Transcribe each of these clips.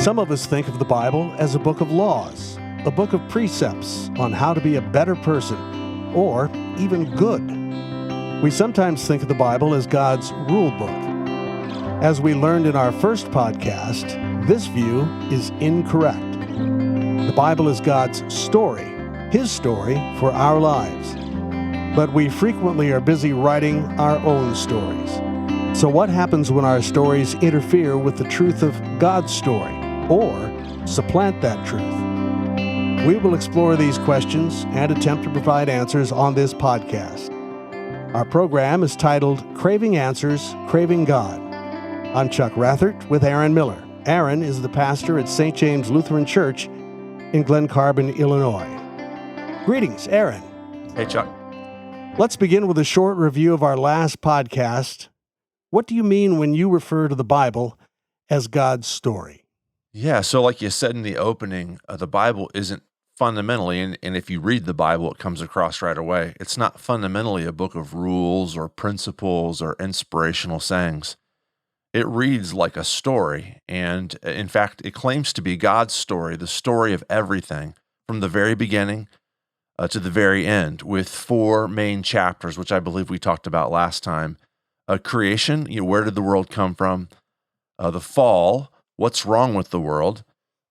Some of us think of the Bible as a book of laws, a book of precepts on how to be a better person, or even good. We sometimes think of the Bible as God's rule book. As we learned in our first podcast, this view is incorrect. The Bible is God's story, His story for our lives. But we frequently are busy writing our own stories. So what happens when our stories interfere with the truth of God's story, or supplant that truth? We will explore these questions and attempt to provide answers on this podcast. Our program is titled Craving Answers, Craving God. I'm Chuck Rathert with Aaron Miller. Aaron is the pastor at St. James Lutheran Church in Glen Carbon, Illinois. Greetings, Aaron. Hey, Chuck. Let's begin with a short review of our last podcast. What do you mean when you refer to the Bible as God's story? Yeah, so like you said in the opening, the Bible isn't fundamentally, and if you read the Bible, it comes across right away, it's not fundamentally a book of rules or principles or inspirational sayings. It reads like a story, and in fact, it claims to be God's story, the story of everything, from the very beginning to the very end, with four main chapters, which I believe we talked about last time. Creation, where did the world come from? The fall, what's wrong with the world?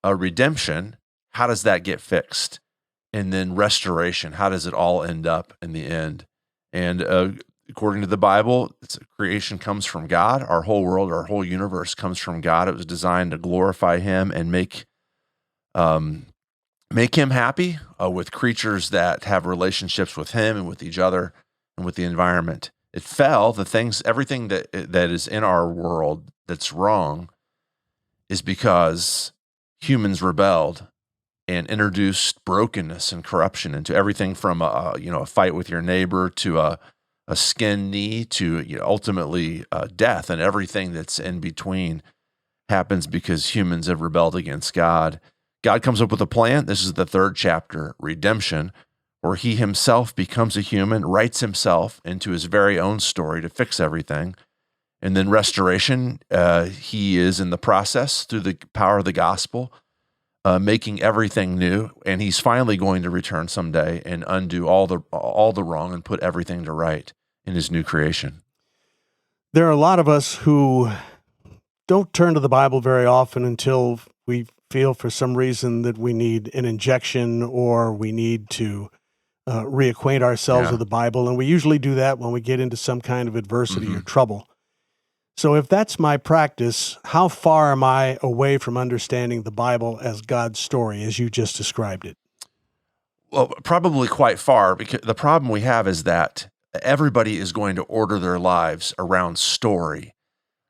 Redemption, how does that get fixed? And then restoration, how does it all end up in the end? And according to the Bible, creation comes from God. Our whole world, our whole universe comes from God. It was designed to glorify Him and make Him happy with creatures that have relationships with Him and with each other and with the environment. It fell. Everything that is in our world that's wrong is because humans rebelled and introduced brokenness and corruption into everything from a fight with your neighbor to a skin knee to ultimately death, and everything that's in between happens because humans have rebelled against God. God comes up with a plan. This is the third chapter, redemption, where He Himself becomes a human, writes Himself into His very own story to fix everything. And then restoration, He is in the process through the power of the gospel, making everything new, and He's finally going to return someday and undo all the wrong and put everything to right in His new creation. There are a lot of us who don't turn to the Bible very often until we feel for some reason that we need an injection or we need to reacquaint ourselves with the Bible, and we usually do that when we get into some kind of adversity or trouble. So if that's my practice, how far am I away from understanding the Bible as God's story, as you just described it? Well, probably quite far, because the problem we have is that everybody is going to order their lives around story.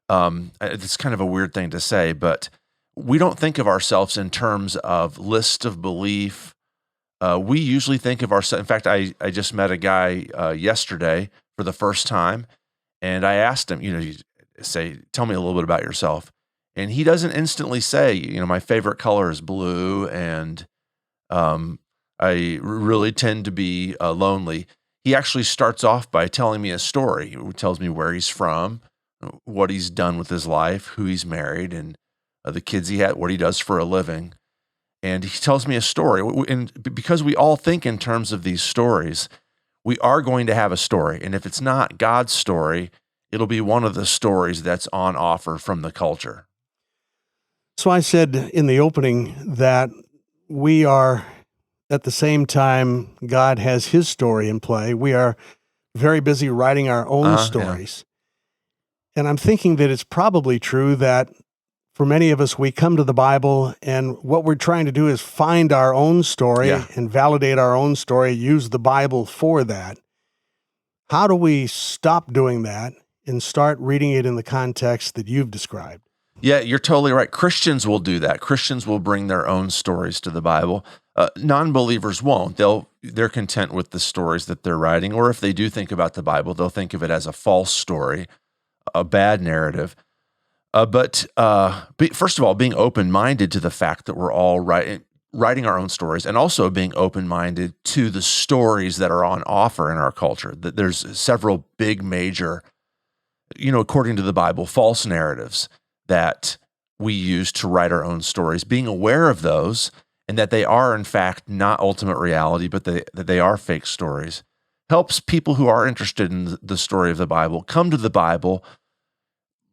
It's kind of a weird thing to say, but we don't think of ourselves in terms of list of belief. We usually think of ourselves. In fact, I just met a guy yesterday for the first time, and I asked him, tell me a little bit about yourself. And he doesn't instantly say, my favorite color is blue, and I really tend to be lonely. He actually starts off by telling me a story. He tells me where he's from, what he's done with his life, who he's married, and the kids he had, what he does for a living. And he tells me a story. And because we all think in terms of these stories, we are going to have a story. And if it's not God's story, it'll be one of the stories that's on offer from the culture. So I said in the opening that we are, at the same time, God has His story in play. We are very busy writing our own stories. Yeah. And I'm thinking that it's probably true that for many of us, we come to the Bible, and what we're trying to do is find our own story and validate our own story, use the Bible for that. How do we stop doing that and start reading it in the context that you've described? Yeah, you're totally right. Christians will do that. Christians will bring their own stories to the Bible. Non-believers won't. They're content with the stories that they're writing, or if they do think about the Bible, they'll think of it as a false story, a bad narrative. But first of all, being open-minded to the fact that we're all writing our own stories, and also being open-minded to the stories that are on offer in our culture. That there's several big, major, according to the Bible, false narratives that we use to write our own stories, being aware of those and that they are, in fact, not ultimate reality, but that they are fake stories, helps people who are interested in the story of the Bible come to the Bible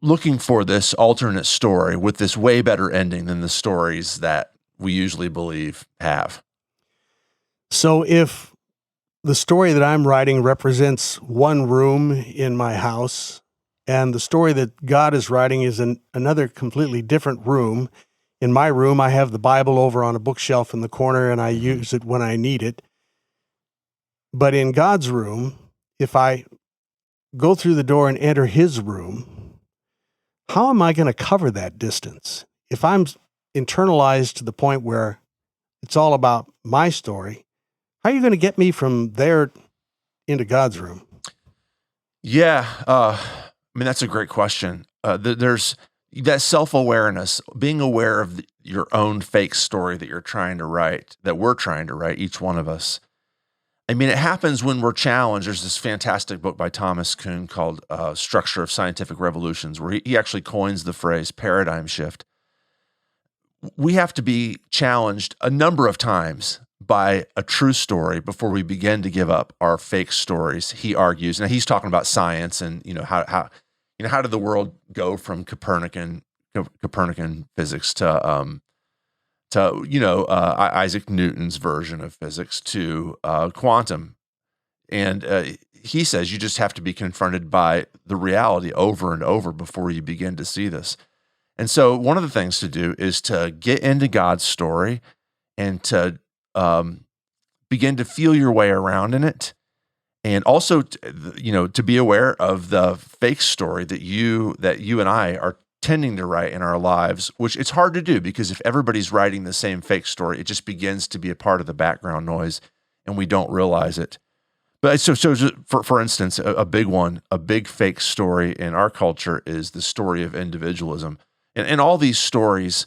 looking for this alternate story with this way better ending than the stories that we usually believe have. So if the story that I'm writing represents one room in my house, and the story that God is writing is in another completely different room. In my room, I have the Bible over on a bookshelf in the corner, and I use it when I need it. But in God's room, if I go through the door and enter his room, how am I going to cover that distance? If I'm internalized to the point where it's all about my story, how are you going to get me from there into God's room? Yeah, that's a great question. There's that self-awareness, being aware of your own fake story that you're trying to write, that we're trying to write, each one of us. It happens when we're challenged. There's this fantastic book by Thomas Kuhn called Structure of Scientific Revolutions, where he actually coins the phrase paradigm shift. We have to be challenged a number of times by a true story before we begin to give up our fake stories, he argues. Now he's talking about science and how did the world go from Copernican physics to Isaac Newton's version of physics to quantum. And he says you just have to be confronted by the reality over and over before you begin to see this. And so one of the things to do is to get into God's story and to begin to feel your way around in it. And also, to be aware of the fake story that you and I are tending to write in our lives, which it's hard to do because if everybody's writing the same fake story, it just begins to be a part of the background noise and we don't realize it. But so for instance, a big fake story in our culture is the story of individualism. And all these stories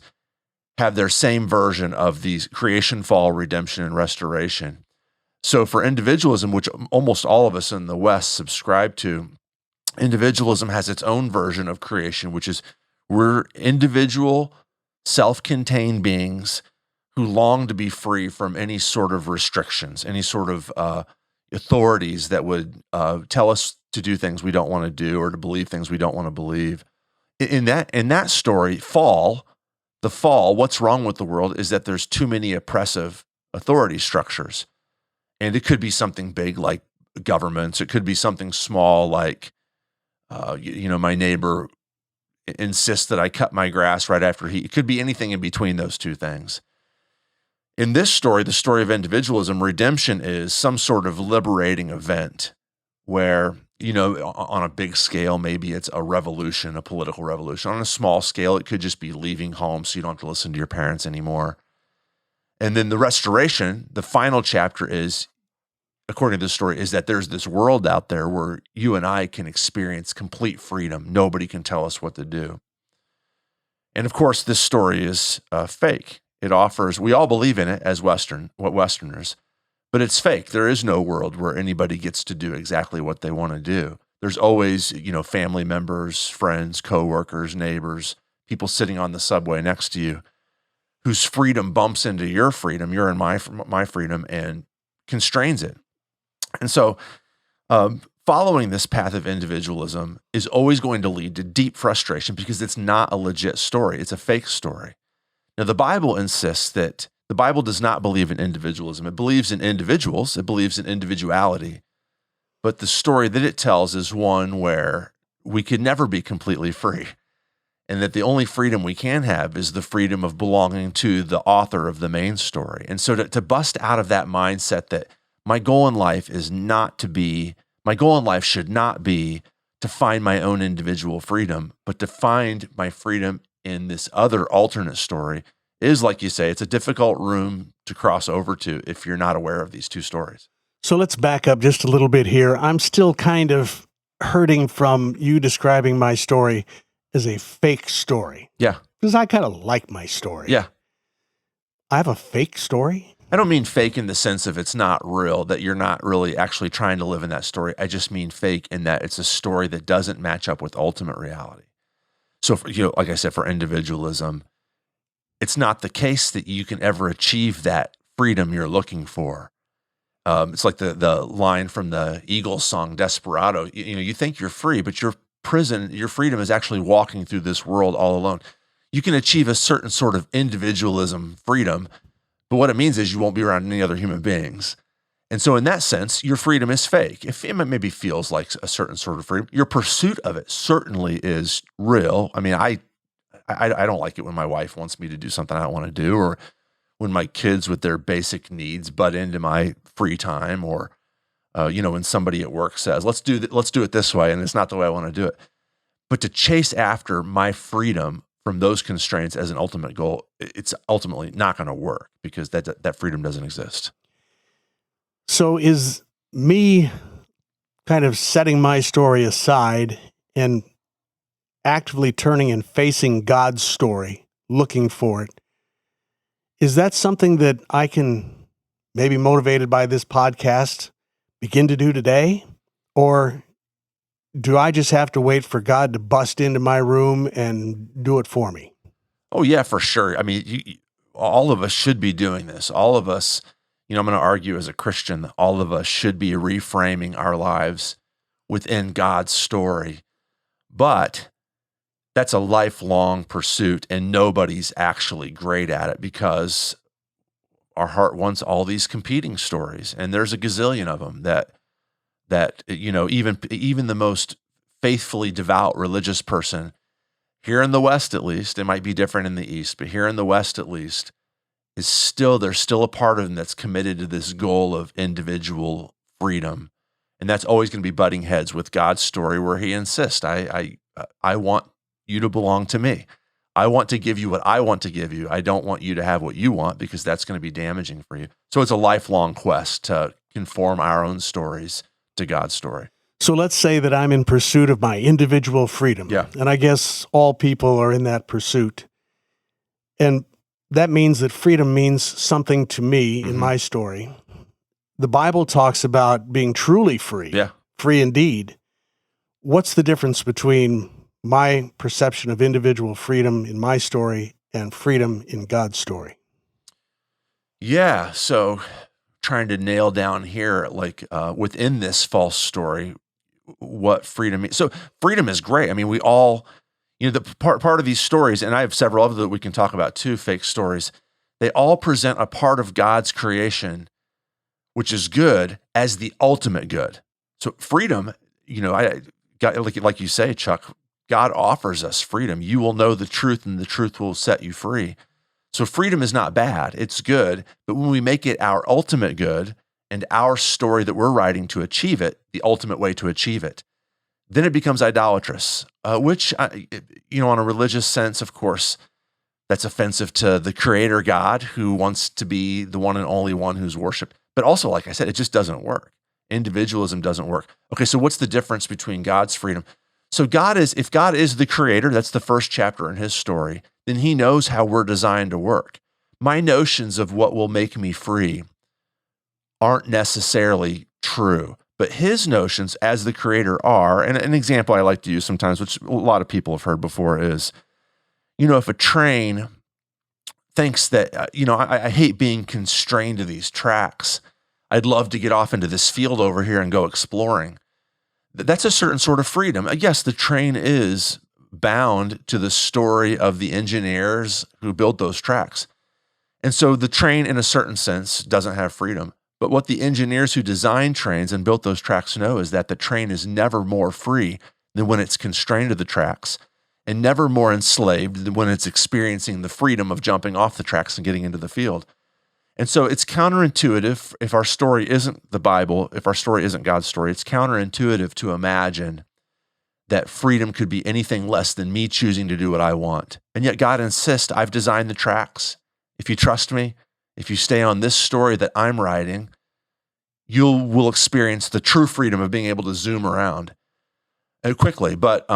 have their same version of these creation, fall, redemption, and restoration. So for individualism, which almost all of us in the West subscribe to, individualism has its own version of creation, which is we're individual, self-contained beings who long to be free from any sort of restrictions, any sort of authorities that would tell us to do things we don't want to do or to believe things we don't want to believe. In that story, the fall, what's wrong with the world is that there's too many oppressive authority structures. And it could be something big like governments. It could be something small like, my neighbor insists that I cut my grass right after it could be anything in between those two things. In this story, the story of individualism, redemption is some sort of liberating event where, on a big scale, maybe it's a revolution, a political revolution. On a small scale, it could just be leaving home so you don't have to listen to your parents anymore. And then the restoration, the final chapter is, according to the story, is that there's this world out there where you and I can experience complete freedom. Nobody can tell us what to do. And of course, this story is fake. It offers, we all believe in it as Westerners, but it's fake. There is no world where anybody gets to do exactly what they want to do. There's always, family members, friends, coworkers, neighbors, people sitting on the subway next to you whose freedom bumps into your freedom, your and my freedom, and constrains it. And so following this path of individualism is always going to lead to deep frustration because it's not a legit story. It's a fake story. Now, the Bible insists that the Bible does not believe in individualism. It believes in individuals. It believes in individuality. But the story that it tells is one where we could never be completely free. And that the only freedom we can have is the freedom of belonging to the author of the main story. And so to bust out of that mindset that my goal in life should not be to find my own individual freedom, but to find my freedom in this other alternate story is, like you say, it's a difficult room to cross over to if you're not aware of these two stories. So let's back up just a little bit here. I'm still kind of hurting from you describing my story as a fake story. Yeah. Because I kind of like my story. Yeah. I have a fake story? I don't mean fake in the sense of it's not real, that you're not really actually trying to live in that story. I just mean fake in that it's a story that doesn't match up with ultimate reality. So, like I said, for individualism, it's not the case that you can ever achieve that freedom you're looking for. It's like the line from the Eagles song "Desperado." You think you're free, but your freedom is actually walking through this world all alone. You can achieve a certain sort of individualism freedom, but what it means is you won't be around any other human beings. And so in that sense, your freedom is fake. If it maybe feels like a certain sort of freedom, your pursuit of it certainly is real. I mean, I don't like it when my wife wants me to do something I don't want to do, or when my kids with their basic needs butt into my free time, or when somebody at work says, let's do it this way, and it's not the way I want to do it. But to chase after my freedom from those constraints as an ultimate goal, it's ultimately not going to work, because that freedom doesn't exist. So is me kind of setting my story aside and actively turning and facing God's story, looking for it, is that something that I can, maybe motivated by this podcast, begin to do today? Or do I just have to wait for God to bust into my room and do it for me? Oh, yeah, for sure. I mean, all of us should be doing this. All of us, I'm going to argue as a Christian that all of us should be reframing our lives within God's story. But that's a lifelong pursuit, and nobody's actually great at it, because our heart wants all these competing stories, and there's a gazillion of them that even the most faithfully devout religious person here in the West, at least, it might be different in the East, but here in the West, at least, there's still a part of them that's committed to this goal of individual freedom. And that's always going to be butting heads with God's story, where he insists, I want you to belong to me. I want to give you what I want to give you. I don't want you to have what you want, because that's going to be damaging for you. So it's a lifelong quest to conform our own stories to God's story. So let's say that I'm in pursuit of my individual freedom. Yeah. And I guess all people are in that pursuit. And that means that freedom means something to me in my story. The Bible talks about being truly free, free indeed. What's the difference between my perception of individual freedom in my story and freedom in God's story? Yeah, so trying to nail down here, within this false story, what freedom means. So freedom is great. I mean, we all, the part of these stories, and I have several of them that we can talk about too, fake stories, they all present a part of God's creation, which is good, as the ultimate good. So freedom, like you say, Chuck, God offers us freedom. You will know the truth, and the truth will set you free. So freedom is not bad, it's good. But when we make it our ultimate good, and our story that we're writing to achieve it, the ultimate way to achieve it, then it becomes idolatrous, which, on a religious sense, of course, that's offensive to the Creator God, who wants to be the one and only one who's worshiped. But also, like I said, it just doesn't work. Individualism doesn't work. Okay, so what's the difference between God's freedom? So if God is the Creator, that's the first chapter in his story, then he knows how we're designed to work. My notions of what will make me free aren't necessarily true, but his notions as the Creator are. And an example I like to use sometimes, which a lot of people have heard before, is, if a train thinks that, I hate being constrained to these tracks. I'd love to get off into this field over here and go exploring. That's a certain sort of freedom. Yes, the train is bound to the story of the engineers who built those tracks. And so the train, in a certain sense, doesn't have freedom. But what the engineers who designed trains and built those tracks know is that the train is never more free than when it's constrained to the tracks, and never more enslaved than when it's experiencing the freedom of jumping off the tracks and getting into the field. And so it's counterintuitive, if our story isn't the Bible, if our story isn't God's story, it's counterintuitive to imagine that freedom could be anything less than me choosing to do what I want. And yet God insists, I've designed the tracks. If you trust me, if you stay on this story that I'm writing, you will experience the true freedom of being able to zoom around quickly. But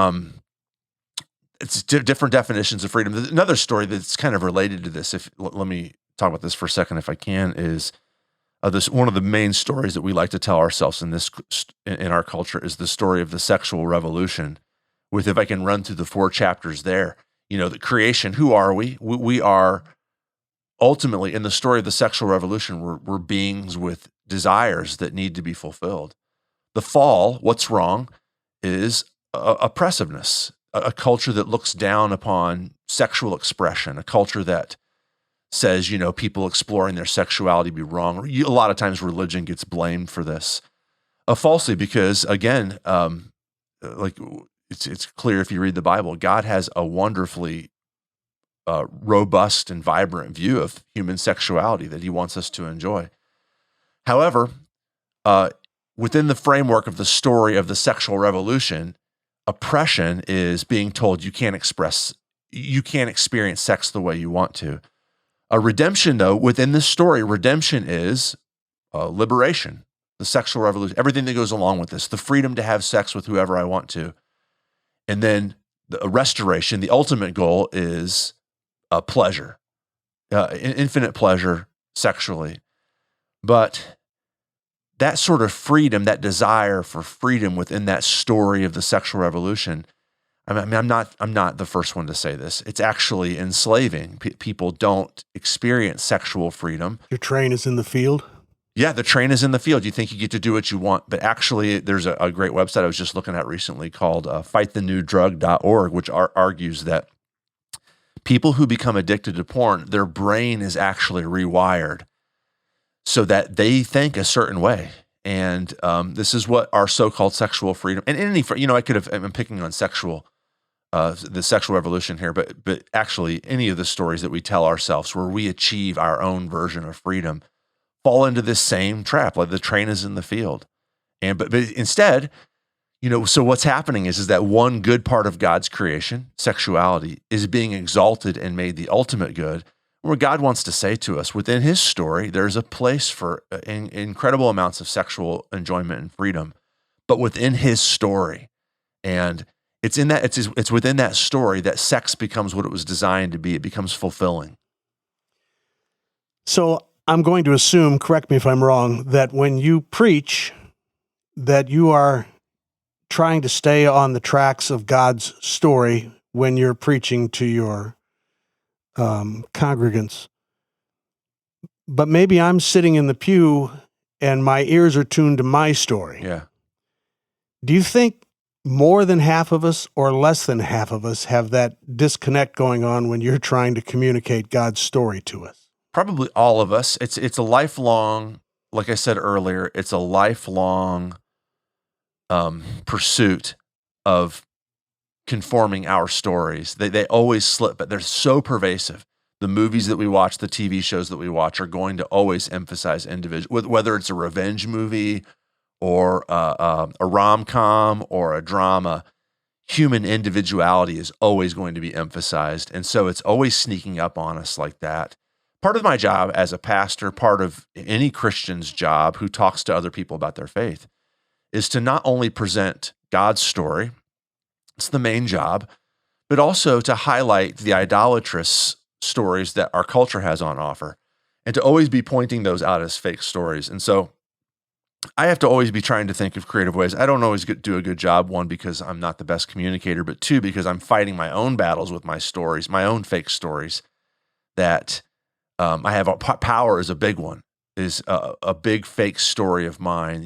it's different definitions of freedom. Another story that's kind of related to this, let me talk about this for a second, if I can, is one of the main stories that we like to tell ourselves in our culture is the story of the sexual revolution, with, if I can run through the 4 chapters there, the creation, who are we? We are ultimately, in the story of the sexual revolution, we're beings with desires that need to be fulfilled. The fall, what's wrong, is oppressiveness, a culture that looks down upon sexual expression, a culture that says, people exploring their sexuality be wrong. A lot of times religion gets blamed for this, falsely, because again, it's clear if you read the Bible, God has a wonderfully robust and vibrant view of human sexuality that he wants us to enjoy. However, within the framework of the story of the sexual revolution, oppression is being told you can't experience sex the way you want to. A redemption, though, within this story, redemption is liberation, the sexual revolution, everything that goes along with this, the freedom to have sex with whoever I want to. And then the restoration, the ultimate goal is pleasure, infinite pleasure sexually. But that sort of freedom, that desire for freedom within that story of the sexual revolution, I'm not the first one to say this. It's actually enslaving. People don't experience sexual freedom. Your train is in the field? Yeah, the train is in the field. You think you get to do what you want, but actually there's a great website I was just looking at recently called fightthenewdrug.org, which argues that people who become addicted to porn, their brain is actually rewired so that they think a certain way. And this is what our so-called sexual freedom, and I'm picking on the sexual revolution here, but actually any of the stories that we tell ourselves where we achieve our own version of freedom fall into this same trap, like the train is in the field. But instead, so what's happening is that one good part of God's creation, sexuality, is being exalted and made the ultimate good, where God wants to say to us, within his story, there's a place for incredible amounts of sexual enjoyment and freedom, but within his story. And it's within that story that sex becomes what it was designed to be. It becomes fulfilling. So I'm going to assume, correct me if I'm wrong, that when you preach, that you are trying to stay on the tracks of God's story when you're preaching to your congregants. But maybe I'm sitting in the pew and my ears are tuned to my story. Yeah. Do you think more than half of us or less than half of us have that disconnect going on when you're trying to communicate God's story to us? Probably all of us. It's a lifelong, like I said earlier, it's a lifelong pursuit of conforming our stories. They always slip, but they're so pervasive. The movies that we watch, the TV shows that we watch are going to always emphasize individual, whether it's a revenge movie or a rom-com or a drama. Human individuality is always going to be emphasized. And so it's always sneaking up on us like that. Part of my job as a pastor, part of any Christian's job who talks to other people about their faith, is to not only present God's story, it's the main job, but also to highlight the idolatrous stories that our culture has on offer, and to always be pointing those out as fake stories. And so I have to always be trying to think of creative ways. I don't always do a good job, one, because I'm not the best communicator, but two, because I'm fighting my own battles with my stories, my own fake stories, that I have. Power is a big one, is a big fake story of mine,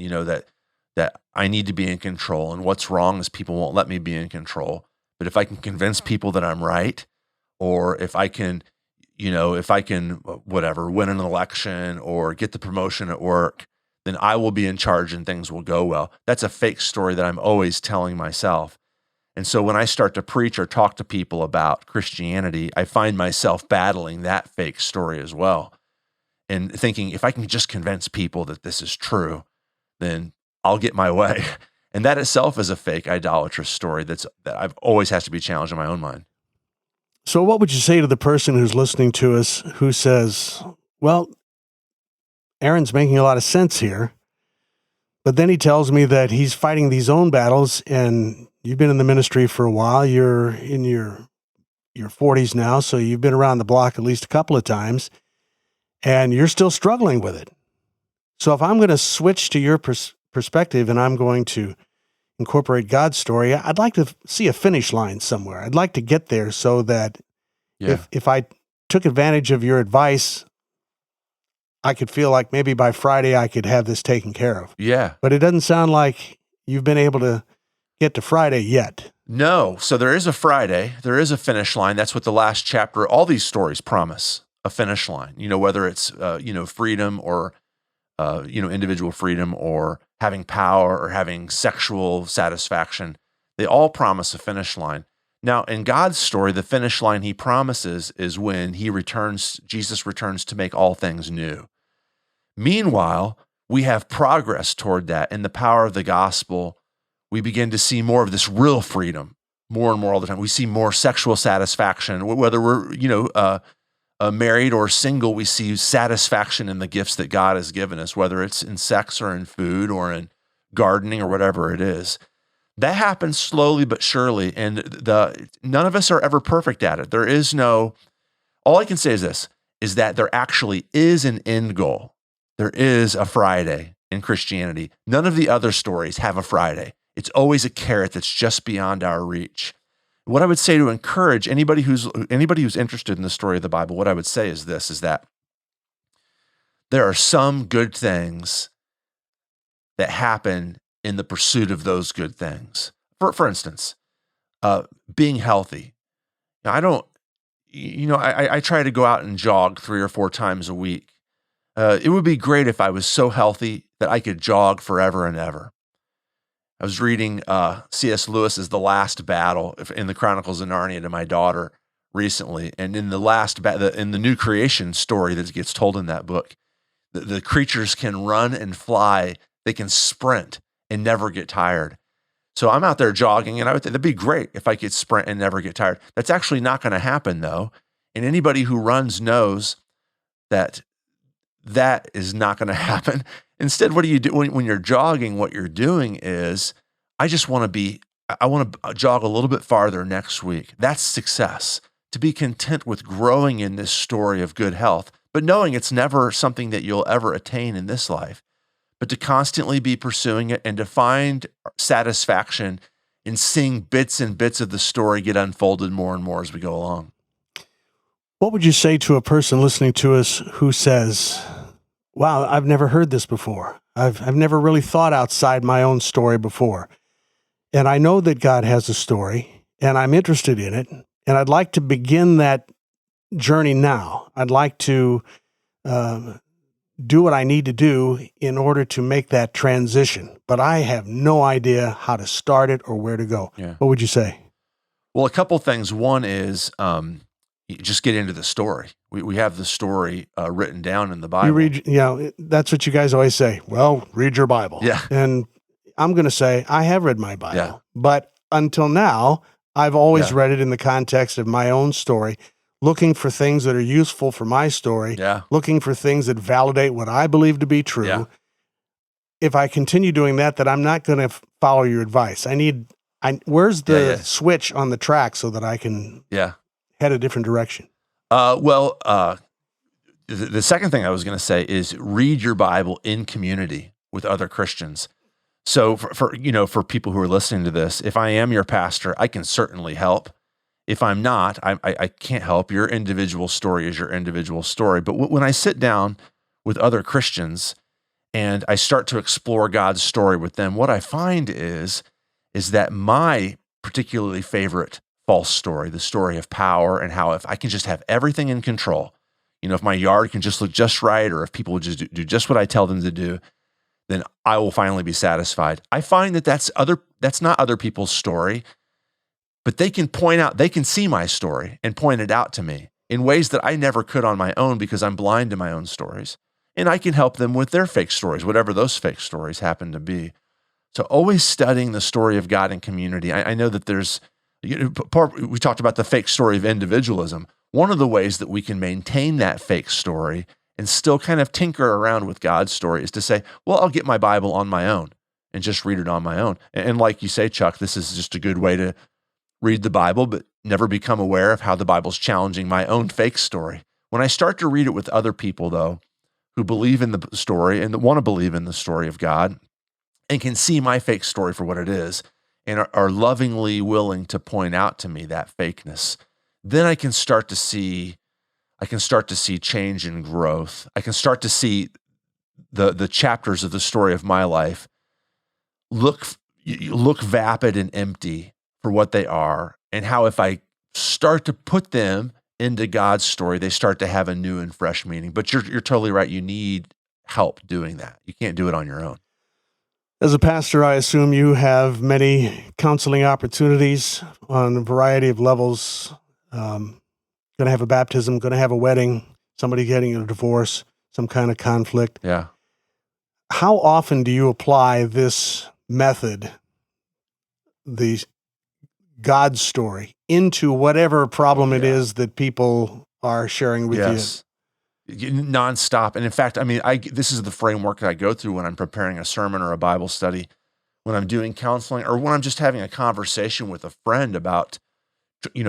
that I need to be in control. And what's wrong is people won't let me be in control. But if I can convince people that I'm right, or if I can, win an election or get the promotion at work, then I will be in charge and things will go well. That's a fake story that I'm always telling myself. And so when I start to preach or talk to people about Christianity, I find myself battling that fake story as well, and thinking, if I can just convince people that this is true, then I'll get my way. And that itself is a fake idolatrous story that I've always has to be challenged in my own mind. So what would you say to the person who's listening to us who says, well, Aaron's making a lot of sense here, but then he tells me that he's fighting these own battles, and you've been in the ministry for a while. You're in your 40s now, so you've been around the block at least a couple of times, and you're still struggling with it. So if I'm going to switch to your perspective and I'm going to incorporate God's story, I'd like to see a finish line somewhere. I'd like to get there so that if I took advantage of your advice, I could feel like maybe by Friday I could have this taken care of. Yeah. But it doesn't sound like you've been able to get to Friday yet. No. So there is a Friday. There is a finish line. That's what the last chapter, all these stories promise, a finish line. Whether it's, freedom or, individual freedom or having power or having sexual satisfaction. They all promise a finish line. Now, in God's story, the finish line he promises is when Jesus returns to make all things new. Meanwhile, we have progress toward that. In the power of the gospel, we begin to see more of this real freedom, more and more all the time. We see more sexual satisfaction. Whether we're, married or single, we see satisfaction in the gifts that God has given us, whether it's in sex or in food or in gardening or whatever it is. That happens slowly but surely, and none of us are ever perfect at it. There is all I can say is this, is that there actually is an end goal. There is a Friday in Christianity. None of the other stories have a Friday. It's always a carrot that's just beyond our reach. What I would say to encourage anybody who's interested in the story of the Bible, what I would say is this, is that there are some good things that happen in the pursuit of those good things. For instance, being healthy. Now, I try to go out and jog 3 or 4 times a week. It would be great if I was so healthy that I could jog forever and ever. I was reading C.S. Lewis's The Last Battle in the Chronicles of Narnia to my daughter recently, and in in the new creation story that gets told in that book, the creatures can run and fly, they can sprint and never get tired. So I'm out there jogging, and I would think that'd be great if I could sprint and never get tired. That's actually not going to happen, though. And anybody who runs knows that is not going to happen. Instead, what do you do when you're jogging? What you're doing is, I want to jog a little bit farther next week. That's success. To be content with growing in this story of good health, but knowing it's never something that you'll ever attain in this life, but to constantly be pursuing it and to find satisfaction in seeing bits and bits of the story get unfolded more and more as we go along. What would you say to a person listening to us who says, wow, I've never heard this before. I've never really thought outside my own story before. And I know that God has a story, and I'm interested in it, and I'd like to begin that journey now. I'd like to do what I need to do in order to make that transition, but I have no idea how to start it or where to go. Yeah. What would you say? Well, a couple things. One is you just get into the story. We have the story written down in the Bible. You read, that's what you guys always say. Well, read your Bible. Yeah. And I'm going to say, I have read my Bible, yeah. But until now, I've always read it in the context of my own story, looking for things that are useful for my story, looking for things that validate what I believe to be true. Yeah. If I continue doing that, then I'm not going to follow your advice. Where's the switch on the track so that I can head a different direction? The second thing I was going to say is read your Bible in community with other Christians. So for people who are listening to this, if I am your pastor, I can certainly help. If I'm not, I can't help. Your individual story is your individual story. But when I sit down with other Christians and I start to explore God's story with them, what I find is that my particularly favorite false story, the story of power and how if I can just have everything in control, if my yard can just look just right, or if people would just do just what I tell them to do, then I will finally be satisfied. I find that's not other people's story. But they can see my story and point it out to me in ways that I never could on my own because I'm blind to my own stories. And I can help them with their fake stories, whatever those fake stories happen to be. So always studying the story of God in community. I know that there's, we talked about the fake story of individualism. One of the ways that we can maintain that fake story and still kind of tinker around with God's story is to say, well, I'll get my Bible on my own and just read it on my own. And like you say, Chuck, this is just a good way to read the Bible, but never become aware of how the Bible's challenging my own fake story. When I start to read it with other people, though, who believe in the story and that want to believe in the story of God, and can see my fake story for what it is and are lovingly willing to point out to me that fakeness, then I can start to see change and growth. I can start to see the chapters of the story of my life look vapid and empty for what they are, and how if I start to put them into God's story, they start to have a new and fresh meaning. But you're totally right. You need help doing that. You can't do it on your own. As a pastor, I assume you have many counseling opportunities on a variety of levels. Going to have a baptism, going to have a wedding, somebody getting a divorce, some kind of conflict. Yeah. How often do you apply this method, the God story, into whatever problem it is that people are sharing with you? Nonstop. And in fact, I mean, this is the framework that I go through when I'm preparing a sermon or a Bible study, when I'm doing counseling, or when I'm just having a conversation with a friend about,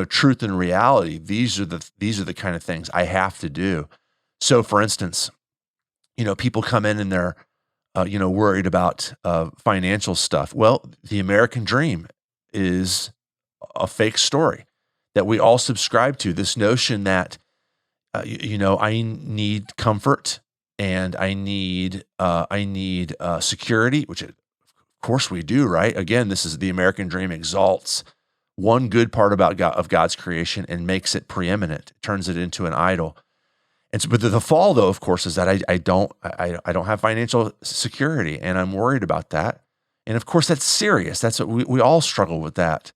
truth and reality. These are the kind of things I have to do. So, for instance, people come in and they're, worried about financial stuff. Well, the American dream is a fake story that we all subscribe to. This notion that I need comfort and I need security, which of course we do, right? Again, this is the American dream exalts one good part about God's creation and makes it preeminent, turns it into an idol. And so, but the fall, though, of course, is that I don't have financial security, and I'm worried about that. And of course, that's serious. That's what we all struggle with that.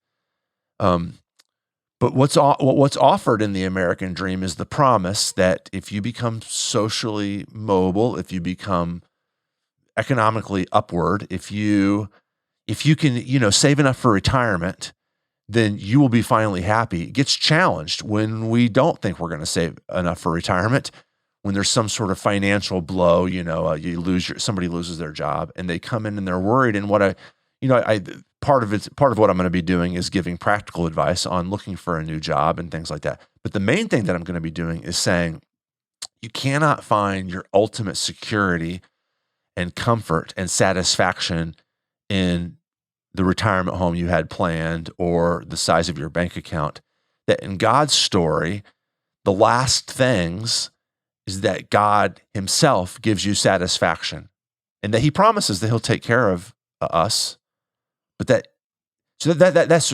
But what's offered in the American dream is the promise that if you become socially mobile, if you become economically upward, if you can, save enough for retirement, then you will be finally happy. It gets challenged when we don't think we're going to save enough for retirement, when there's some sort of financial blow, somebody loses their job and they come in and they're worried. And part of what I'm going to be doing is giving practical advice on looking for a new job and things like that. But the main thing that I'm going to be doing is saying you cannot find your ultimate security and comfort and satisfaction in the retirement home you had planned or the size of your bank account. That in God's story, the last things is that God himself gives you satisfaction and that he promises that he'll take care of us. But that's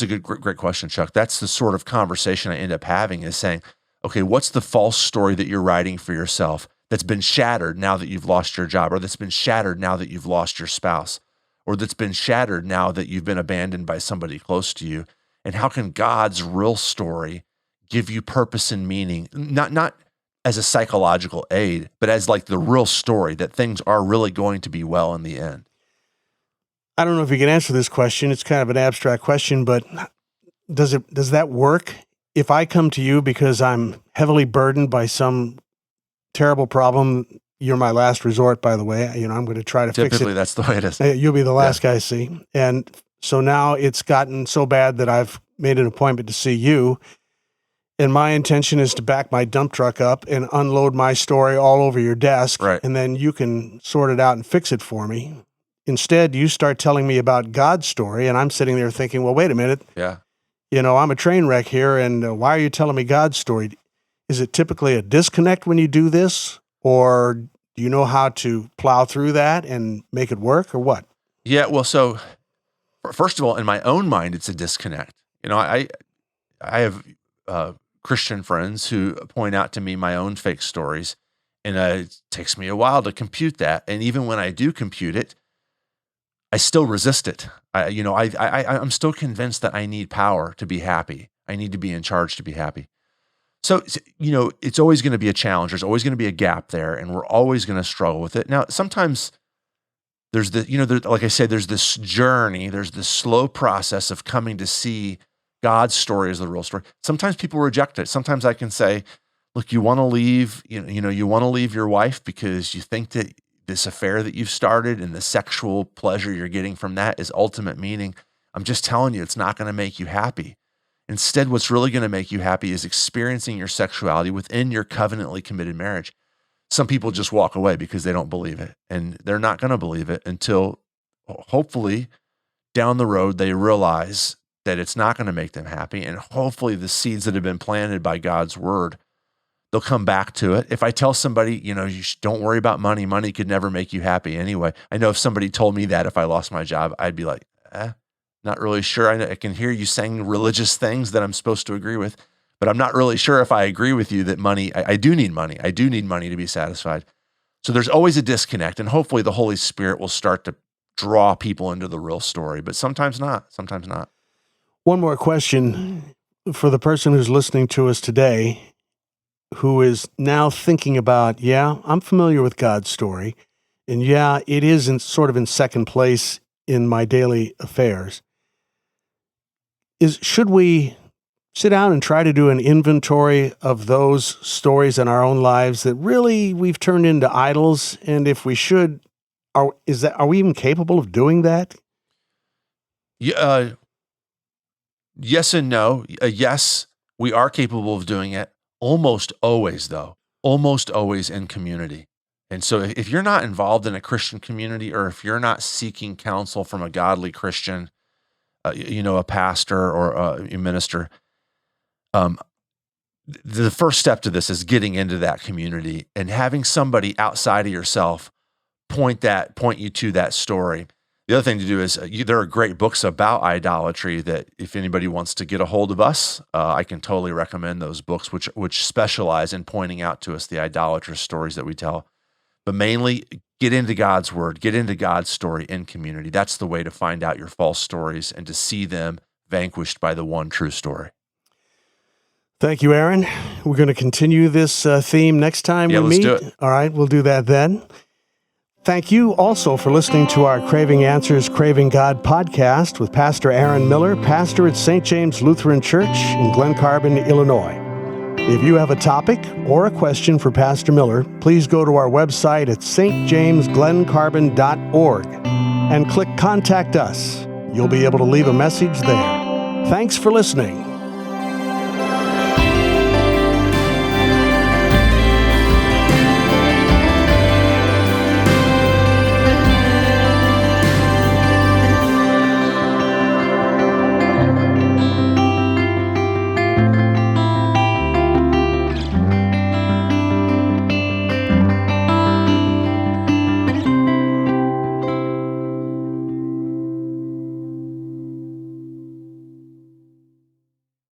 a great question, Chuck. That's the sort of conversation I end up having, is saying, okay, what's the false story that you're writing for yourself that's been shattered now that you've lost your job, or that's been shattered now that you've lost your spouse, or that's been shattered now that you've been abandoned by somebody close to you? And how can God's real story give you purpose and meaning, not as a psychological aid, but as like the real story that things are really going to be well in the end? I don't know if you can answer this question. It's kind of an abstract question, but does that work? If I come to you because I'm heavily burdened by some terrible problem, you're my last resort, by the way. I'm going to try to fix it. Typically, that's the way it is. You'll be the last guy I see. And so now it's gotten so bad that I've made an appointment to see you. And my intention is to back my dump truck up and unload my story all over your desk. Right. And then you can sort it out and fix it for me. Instead, you start telling me about God's story, and I'm sitting there thinking, well, wait a minute. Yeah. I'm a train wreck here, and why are you telling me God's story? Is it typically a disconnect when you do this, or do you know how to plow through that and make it work, or what? Yeah, well, so first of all, in my own mind, it's a disconnect. I have Christian friends who point out to me my own fake stories, and it takes me a while to compute that. And even when I do compute it, I still resist it. I'm still convinced that I need power to be happy. I need to be in charge to be happy. So, it's always going to be a challenge. There's always going to be a gap there, and we're always going to struggle with it. Now, sometimes there's like I said, there's this journey, there's this slow process of coming to see God's story as the real story. Sometimes people reject it. Sometimes I can say, look, you want to leave, you want to leave your wife because you think that this affair that you've started and the sexual pleasure you're getting from that is ultimate meaning. I'm just telling you, it's not going to make you happy. Instead, what's really going to make you happy is experiencing your sexuality within your covenantly committed marriage. Some people just walk away because they don't believe it, and they're not going to believe it until hopefully down the road they realize that it's not going to make them happy, and hopefully the seeds that have been planted by God's word, they'll come back to it. If I tell somebody, don't worry about money. Money could never make you happy anyway. I know if somebody told me that if I lost my job, I'd be like, not really sure. I can hear you saying religious things that I'm supposed to agree with, but I'm not really sure if I agree with you that money, I do need money. I do need money to be satisfied. So there's always a disconnect, and hopefully the Holy Spirit will start to draw people into the real story, but sometimes not. One more question for the person who's listening to us today, who is now thinking about, I'm familiar with God's story, and it is sort of in second place in my daily affairs. Should we sit down and try to do an inventory of those stories in our own lives that really we've turned into idols? And if we should, are we even capable of doing that? Yes and no. Yes, we are capable of doing it. Almost always, though. Almost always in community. And so if you're not involved in a Christian community, or if you're not seeking counsel from a godly Christian, a pastor or a minister, the first step to this is getting into that community and having somebody outside of yourself point you to that story. The other thing to do is there are great books about idolatry that if anybody wants to get a hold of us, I can totally recommend those books, which specialize in pointing out to us the idolatrous stories that we tell. But mainly, get into God's word, get into God's story in community. That's the way to find out your false stories and to see them vanquished by the one true story. Thank you, Aaron. We're going to continue this theme next time we meet. Let's do it. All right, we'll do that then. Thank you also for listening to our Craving Answers, Craving God podcast with Pastor Aaron Miller, pastor at St. James Lutheran Church in Glen Carbon, Illinois. If you have a topic or a question for Pastor Miller, please go to our website at stjamesglencarbon.org and click Contact Us. You'll be able to leave a message there. Thanks for listening.